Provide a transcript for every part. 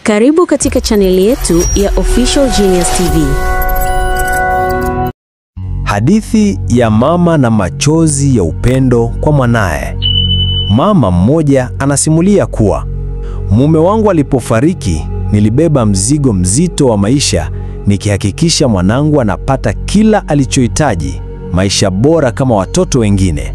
Karibu katika chaneli yetu ya Official Genius TV. Hadithi ya mama na machozi ya upendo kwa mwanae. Mama mmoja anasimulia kuwa mume wangu alipofariki, nilibeba mzigo mzito wa maisha nikihakikisha mwanangu anapata kila alichohitaji, maisha bora kama watoto wengine.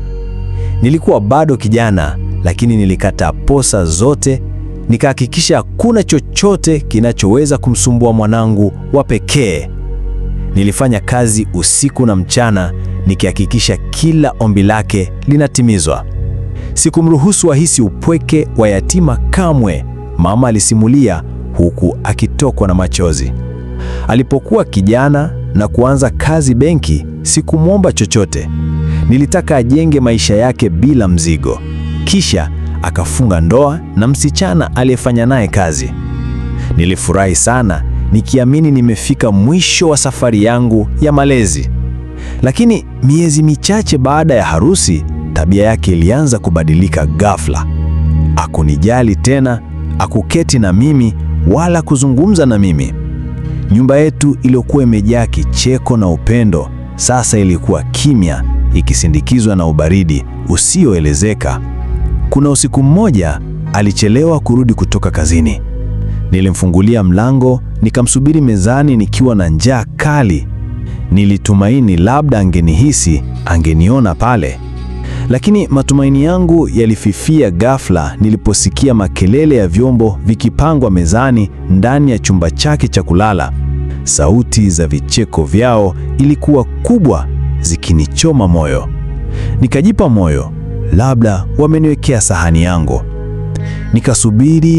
Nilikuwa bado kijana, lakini nilikata posa zote, nikahakikisha hakuna chochote kinachoweza kumsumbua mwanangu wa pekee. Nilifanya kazi usiku na mchana nikihakikisha kila ombi lake linatimizwa. Sikumruhusu ahisi upweke wa yatima kamwe, mama alisimulia huku akitokwa na machozi. Alipokuwa kijana na kuanza kazi benki, sikumwomba chochote. Nilitaka ajenge maisha yake bila mzigo. Kisha akafunga ndoa na msichana aliyefanya naye kazi. Nilifurahi sana nikiamini nimefika mwisho wa safari yangu ya malezi. Lakini miezi michache baada ya harusi, tabia yake ilianza kubadilika ghafla. Hakunijali tena, hakuketi na mimi wala kuzungumza na mimi. Nyumba yetu iliyokuwa imejaa kicheko na upendo, sasa ilikuwa kimya, ikisindikizwa na ubaridi usioelezeka. Kuna usiku mmoja alichelewa kurudi kutoka kazini. Nilimfungulia mlango, nikamsubiri mezani nikiwa na njaa kali. Nilitumaini labda angenihisi, angeniona pale. Lakini matumaini yangu yalififia ghafla niliposikia makelele ya vyombo vikipangwa mezani ndani ya chumba chake cha kulala. Sauti za vicheko vyao ilikuwa kubwa, zikinichoma moyo. Nikajipa moyo, labda wameniwekea sahani yangu.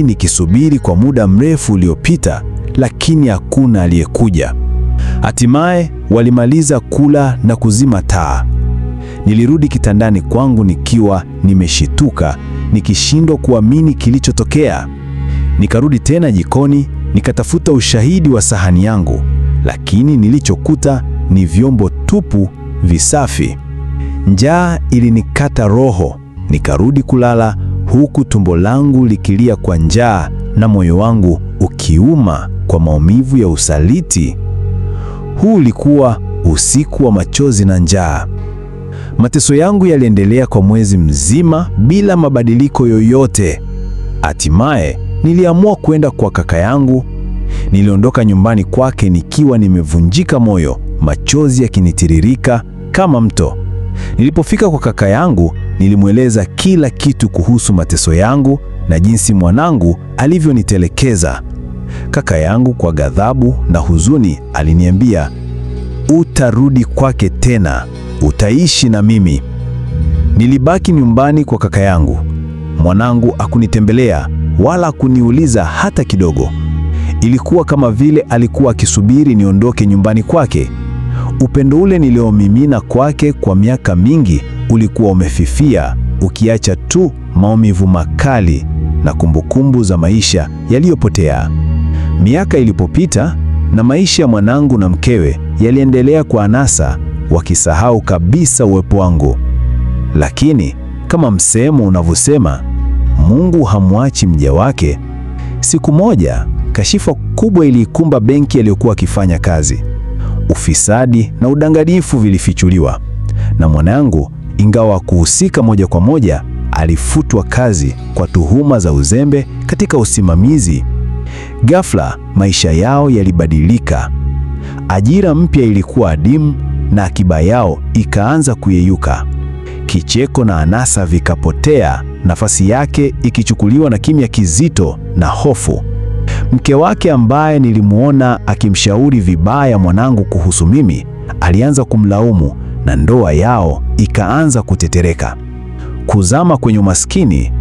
Nikisubiri kwa muda mrefu uliopita, lakini hakuna aliyekuja. Hatimaye walimaliza kula na kuzima taa. Nilirudi kitandani kwangu nikiwa nimeshituka, nikishindwa kuamini kilichotokea. Nikarudi tena jikoni, nikatafuta ushahidi wa sahani yangu, lakini nilichokuta ni vyombo tupu visafi. Njaa ilinikata roho. Nikarudi kulala huku tumbo langu likilia kwa njaa na moyo wangu ukiuma kwa maumivu ya usaliti. Huu ulikuwa usiku wa machozi na njaa. Mateso yangu yaliendelea kwa mwezi mzima bila mabadiliko yoyote. Hatimaye niliamua kwenda kwa kaka yangu. Niliondoka nyumbani kwake nikiwa nimevunjika moyo, machozi yakinitiririka kama mto. Nilipofika kwa kaka yangu, nilimweleza kila kitu kuhusu mateso yangu na jinsi mwanangu alivyonitelekeza. Kaka yangu kwa ghadhabu na huzuni aliniambia, "Utarudi kwake tena, utaishi na mimi." Nilibaki nyumbani kwa kaka yangu. Mwanangu hakunitembelea wala kuniuliza hata kidogo. Ilikuwa kama vile alikuwa akisubiri niondoke nyumbani kwake. Upendo ule niliomimina kwake kwa miaka mingi ulikuwa umefifia, ukiacha tu maumivu makali na kumbukumbu za maisha yaliyopotea. Miaka ilipopita na maisha ya mwanangu na mkewe yaliendelea kwa anasa, wakisahau kabisa uwepo wangu. Lakini kama msemo unavyosema, Mungu hamwachi mja wake. Siku moja, kashifa kubwa iliikumba benki aliyokuwa akifanya kazi. Ufisadi na udanganyifu vilifichuliwa, na mwanangu, ingawa kuhusika moja kwa moja, alifutwa kazi kwa tuhuma za uzembe katika usimamizi. Ghafla maisha yao yalibadilika. Ajira mpya ilikuwa adimu na akiba yao ikaanza kuyeyuka. Kicheko na anasa vikapotea, nafasi yake ikichukuliwa na kimya kizito na hofu. Mke wake ambaye nilimuona akimshauri vibaya mwanangu kuhusu mimi, alianza kumlaumu na ndoa yao ikaanza kutetereka. Kuzama kwenye umaskini,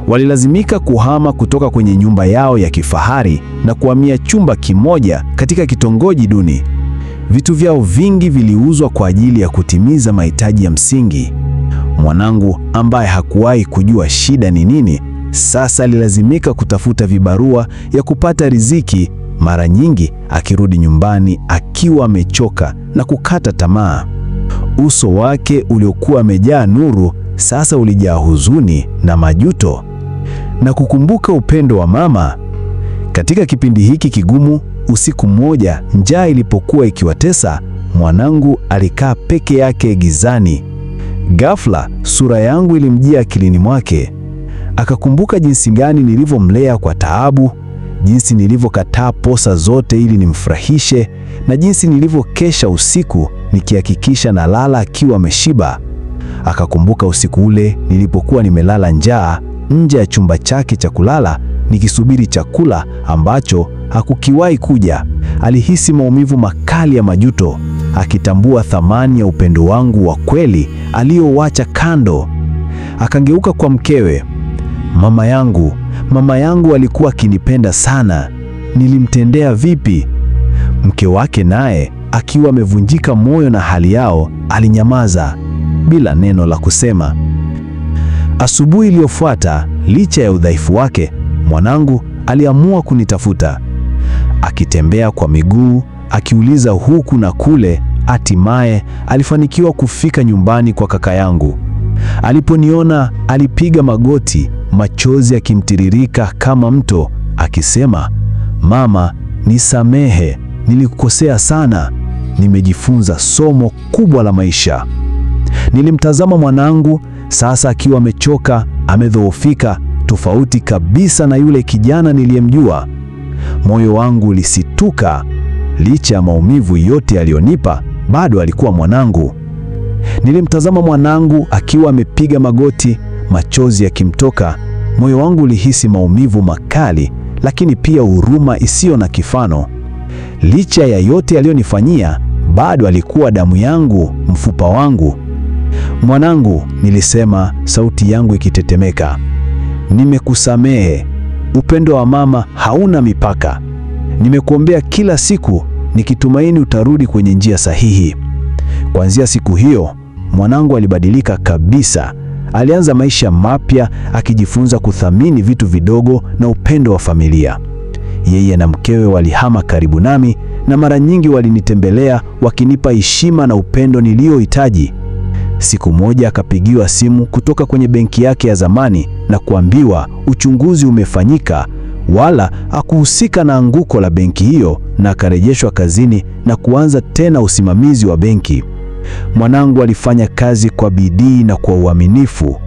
walilazimika kuhama kutoka kwenye nyumba yao ya kifahari na kuhamia chumba kimoja katika kitongoji duni. Vitu vyao vingi viliuzwa kwa ajili ya kutimiza mahitaji ya msingi. Mwanangu ambaye hakuwahi kujua shida ni nini, sasa alilazimika kutafuta vibarua ya kupata riziki, mara nyingi akirudi nyumbani akiwa amechoka na kukata tamaa. Uso wake uliokuwa umejaa nuru sasa ulijaa huzuni na majuto. Na kukumbuka upendo wa mama, Katika kipindi hiki kigumu, usiku mmoja, njaa ilipokuwa ikiwatesa, mwanangu alikaa peke yake gizani. Ghafla, sura yangu ilimjia akilini mwake. Akakumbuka jinsi gani nilivyomlea kwa taabu, jinsi nilivyokataa posa zote ili nimfurahishe, na jinsi nilivyokesha usiku nikihakikisha nalala akiwa ameshiba. Akakumbuka usiku ule nilipokuwa nimelala njaa nje ya chumba chake cha kulala nikisubiri chakula ambacho hakukiwahi kuja. Alihisi maumivu makali ya majuto, akitambua thamani ya upendo wangu wa kweli aliowacha kando. Akangeuka kwa mkewe. Mama yangu alikuwa akinipenda sana. Nilimtendea vipi? Mke wake naye, akiwa amevunjika moyo na hali yao, alinyamaza bila neno la kusema. Asubuhi iliyofuata, licha ya udhaifu wake, mwanangu aliamua kunitafuta. Akitembea kwa miguu, akiuliza huku na kule, hatimaye alifanikiwa kufika nyumbani kwa kaka yangu. Aliponiona, alipiga magoti, machozi yakimtiririka kama mto, akisema, "Mama, nisamehe, nilikukosea sana. Nimejifunza somo kubwa la maisha." Nilimtazama mwanangu sasa akiwa amechoka, amedhoofika, tofauti kabisa na yule kijana niliyemjua. Moyo wangu ulisituka. Licha ya maumivu yote aliyonipa, bado alikuwa mwanangu. Nilimtazama mwanangu akiwa amepiga magoti, machozi yakimtoka. Moyo wangu ulihisi maumivu makali, lakini pia huruma isiyo na kifano. Licha ya yote aliyonifanyia, bado alikuwa damu yangu, mfupa wangu. "Mwanangu," nilisema, sauti yangu ikitetemeka, "nimekusamehe. Upendo wa mama hauna mipaka. Nimekuombea kila siku nikitumaini utarudi kwenye njia sahihi." Kuanzia siku hiyo, mwanangu alibadilika kabisa. Alianza maisha mapya, akijifunza kuthamini vitu vidogo na upendo wa familia. Yeye na mkewe walihama karibu nami, na mara nyingi walinitembelea wakinipa heshima na upendo niliohitaji. Siku moja akapigiwa simu kutoka kwenye benki yake ya zamani na kuambiwa uchunguzi umefanyika, wala hakuhusika na anguko la benki hiyo, na akarejeshwa kazini na kuanza tena usimamizi wa benki. Mwanangu alifanya kazi kwa bidii na kwa uaminifu,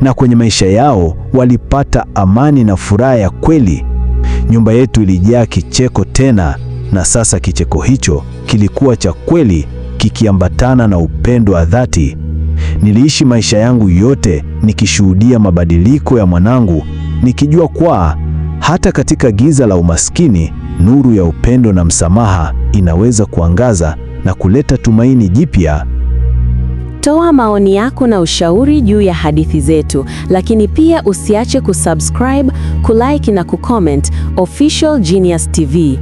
na kwenye maisha yao walipata amani na furaha ya kweli. Nyumba yetu ilijaa kicheko tena, na sasa kicheko hicho kilikuwa cha kweli, kikiambatana na upendo wa dhati. Niliishi maisha yangu yote nikishuhudia mabadiliko ya mwanangu, nikijua kwa hata katika giza la umaskini, nuru ya upendo na msamaha inaweza kuangaza na kuleta tumaini jipya. Toa maoni yako na ushauri juu ya hadithi zetu, lakini pia usiache kusubscribe, kulike na kucomment Official Genius TV.